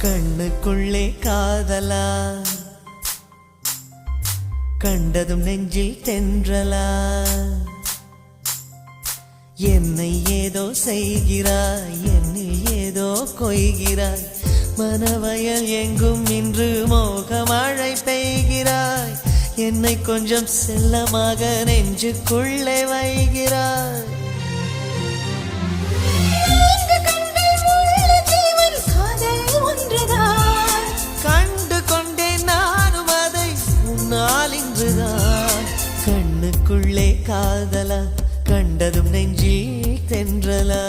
கண்ணுக்குள்ளே காதலா, கண்டதும் நெஞ்சில் தென்றலா, என்னை ஏதோ செய்கிறாய், என்னில் ஏதோ கொய்கிறாய், மனவயல் எங்கும் இன்று மோகமழை பெய்கிறாய், என்னை கொஞ்சம் செல்லமாக நெஞ்சுக்குள்ளே வைகிறாய். கண்டு கொண்டேன் நானும் அதை உன்னால் இன்றுதான். கண்ணுக்குள்ளே காதலா, கண்டதும் நெஞ்சில் தென்றலா.